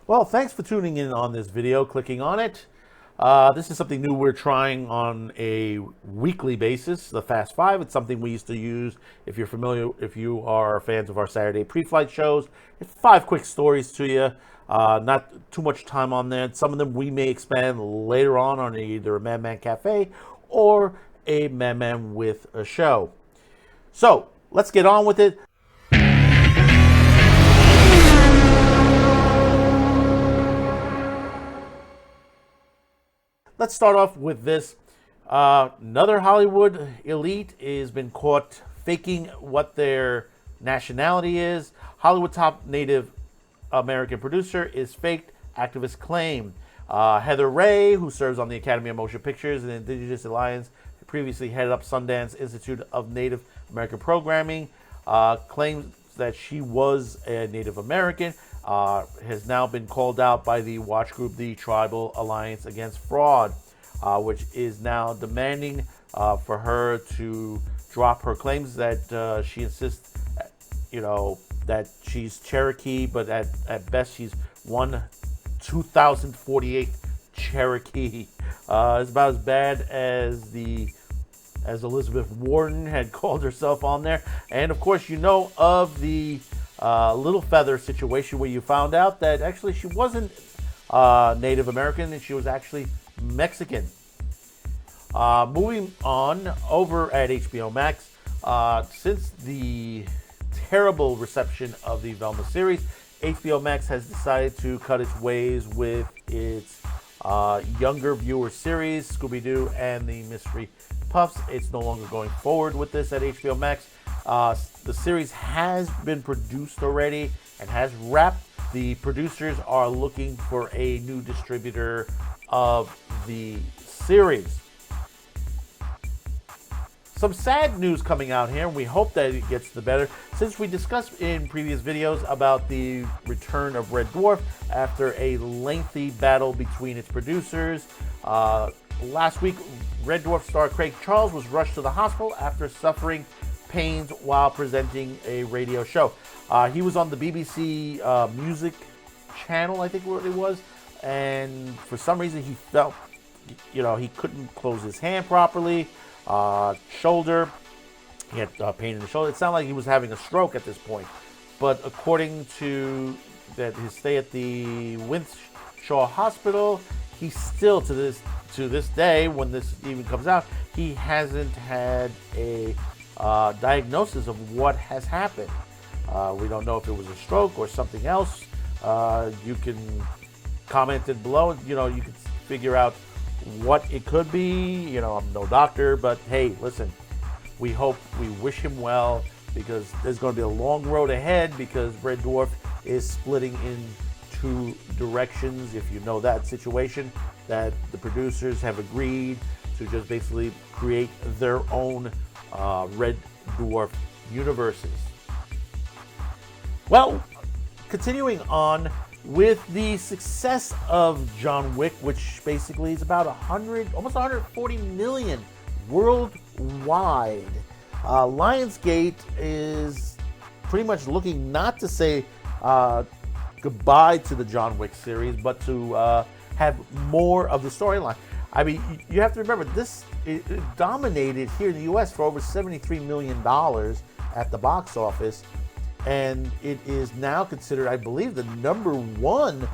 Well, thanks for tuning in on this video, clicking on it. This is something new we're trying on a weekly basis, the Fast Five. It's something we used to use, if you're familiar, if you are fans of our Saturday pre-flight shows. It's 5 quick stories to you, not too much time on there. Some of them we may expand later on either a Madman Cafe or a Madman with a show. So, let's get on with it. Let's start off with this. Another Hollywood elite has been caught faking what their nationality is. Hollywood top Native American producer is faked, activists claim. Heather Ray, who serves on the Academy of Motion Pictures and Indigenous Alliance, previously headed up Sundance Institute of Native American Programming, claims that she was a Native American, has now been called out by the watch group, the Tribal Alliance Against Fraud, which is now demanding for her to drop her claims that she insists, that she's Cherokee, but at best she's 2048 Cherokee. It's about as bad as Elizabeth Warren had called herself on there. And of course, of the Little Feather situation where you found out that actually she wasn't Native American and she was actually Mexican. Moving on over at HBO Max, since the terrible reception of the Velma series, HBO Max has decided to cut its ways with its younger viewer series, Scooby-Doo and the Mystery Puffs. It's no longer going forward with this at HBO Max. The series has been produced already and has wrapped. The producers are looking for a new distributor of the series. Some sad news coming out here, and we hope that it gets the better. Since we discussed in previous videos about the return of Red Dwarf after a lengthy battle between its producers, last week Red Dwarf star Craig Charles was rushed to the hospital after suffering pains while presenting a radio show. He was on the BBC Music channel, I think what it was, and for some reason he felt, he couldn't close his hand properly. Shoulder, he had pain in the shoulder. It sounded like he was having a stroke at this point, but according to his stay at the Windsor Hospital, he still to this day, when this even comes out, he hasn't had a diagnosis of what has happened. We don't know if it was a stroke or something else. You can comment it below. You can figure out what it could be. I'm no doctor, but hey, listen, we wish him well, because there's going to be a long road ahead, because Red Dwarf is splitting in 2 directions. If you know that situation, that the producers have agreed to just basically create their own Red Dwarf universes. Well, continuing on with the success of John Wick, which basically is about almost 140 million worldwide. Lionsgate is pretty much looking not to say goodbye to the John Wick series, but to have more of the storyline. I mean, you have to remember, it dominated here in the U.S. for over $73 million at the box office. And it is now considered, I believe, the number one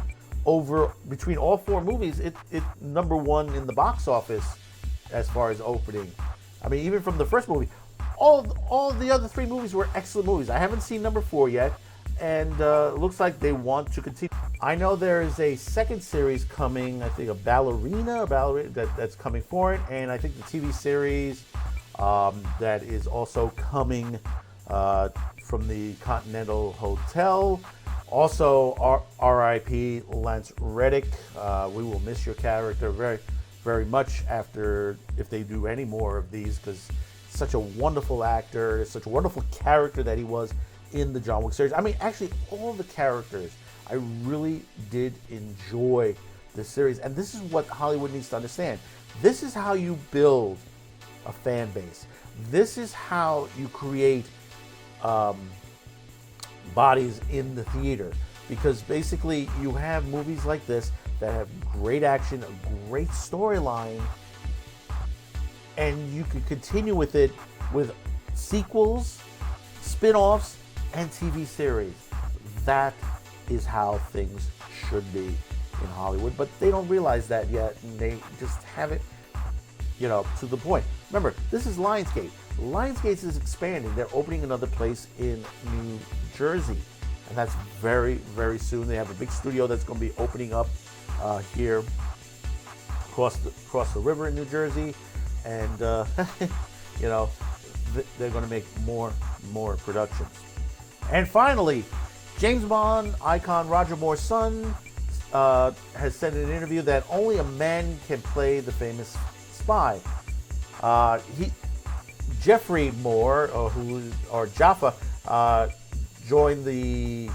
between all 4 movies. It number 1 in the box office as far as opening. I mean, even from the first movie, all the other 3 movies were excellent movies. I haven't seen number 4 yet, and it looks like they want to continue. I know there is a second series coming. I think a ballerina that's coming for it, and I think the TV series that is also coming from the Continental Hotel. Also, R.I.P. Lance Reddick. We will miss your character very, very much if they do any more of these, because such a wonderful actor, such a wonderful character that he was in the John Wick series. I mean, actually, all the characters, I really did enjoy this series. And this is what Hollywood needs to understand. This is how you build a fan base. This is how you create bodies in the theater. because basically you have movies like this that have great action, a great storyline, and you can continue with it with sequels, spin-offs, and TV series. That is how things should be in Hollywood, but they don't realize that yet, and they just have it, to the point. Remember, this is Lionsgate. Lionsgate is expanding. They're opening another place in New Jersey, and that's very, very soon. They have a big studio that's going to be opening up here across the river in New Jersey, and they're going to make more productions. And finally, James Bond icon Roger Moore's son has said in an interview that only a man can play the famous spy. Jeffrey Moore, or Jaffa, joined the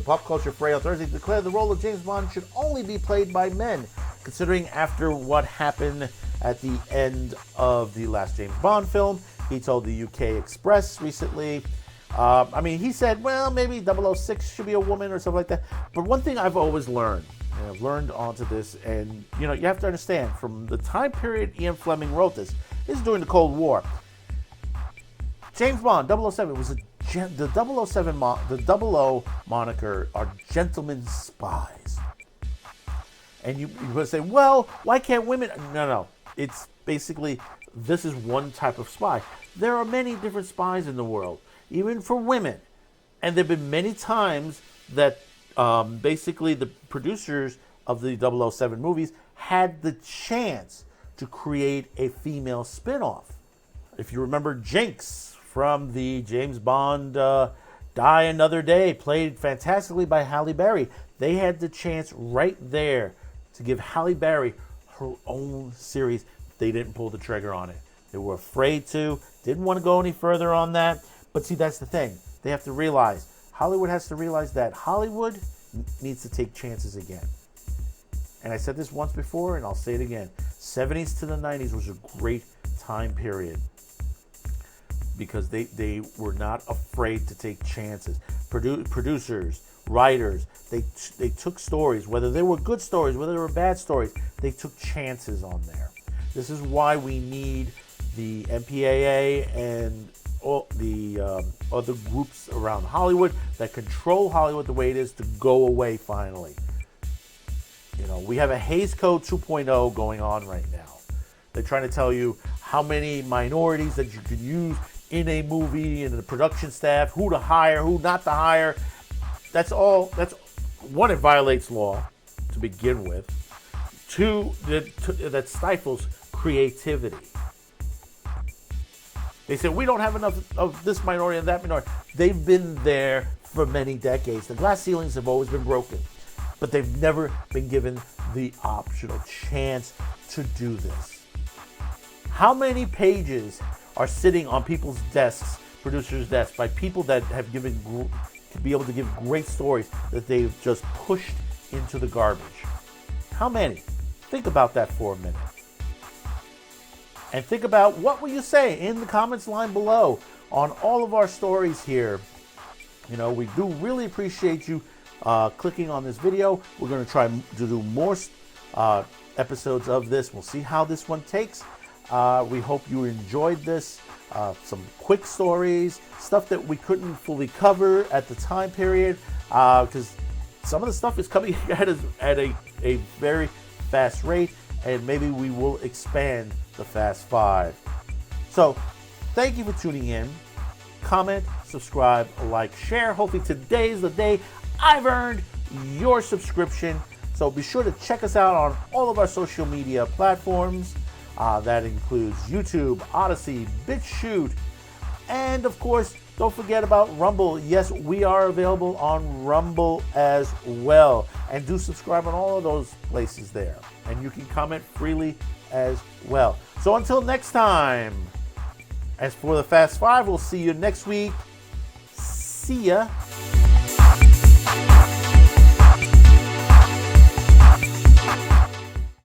Pop Culture Fray on Thursday, declared the role of James Bond should only be played by men, considering after what happened at the end of the last James Bond film. He told the UK Express recently. He said, well, maybe 006 should be a woman or something like that. But one thing I've always learned, and I've learned onto this, and you have to understand, from the time period Ian Fleming wrote this is during the Cold War. James Bond, 007, was the 007, the 00 moniker are gentlemen spies. And you would say, well, why can't women? No. It's basically, this is one type of spy. There are many different spies in the world, even for women. And there have been many times that basically the producers of the 007 movies had the chance to create a female spin-off. If you remember Jinx from the James Bond Die Another Day, played fantastically by Halle Berry. They had the chance right there to give Halle Berry her own series. They didn't pull the trigger on it. They were afraid to, didn't want to go any further on that. But see, that's the thing. They have to realize, Hollywood has to realize that Hollywood needs to take chances again. And I said this once before, and I'll say it again. 70s to the 90s was a great time period, because they were not afraid to take chances. Producers, writers, they took stories, whether they were good stories, whether they were bad stories, they took chances on there. This is why we need the MPAA and all the other groups around Hollywood that control Hollywood the way it is to go away finally. We have a Hays Code 2.0 going on right now. They're trying to tell you how many minorities that you can use in a movie, in the production staff, who to hire, who not to hire. That's one, it violates law to begin with. Two, that stifles creativity. They said, we don't have enough of this minority and that minority. They've been there for many decades. The glass ceilings have always been broken, but they've never been given the optional chance to do this. How many pages are sitting on people's desks, producers' desks, by people that have to be able to give great stories that they've just pushed into the garbage? How many? Think about that for a minute. And think about, what will you say in the comments line below on all of our stories here. We do really appreciate you clicking on this video. We're going to try to do more episodes of this. We'll see how this one takes. We hope you enjoyed this. Some quick stories, stuff that we couldn't fully cover at the time period, because some of the stuff is coming at a very fast rate, and maybe we will expand the Fast Five. So, thank you for tuning in. Comment, subscribe, like, share. Hopefully today's the day I've earned your subscription. So be sure to check us out on all of our social media platforms. That includes YouTube, Odyssey, BitChute, and of course, don't forget about Rumble. Yes, we are available on Rumble as well. And do subscribe on all of those places there. And you can comment freely as well. So until next time, as for the Fast Five, we'll see you next week. See ya.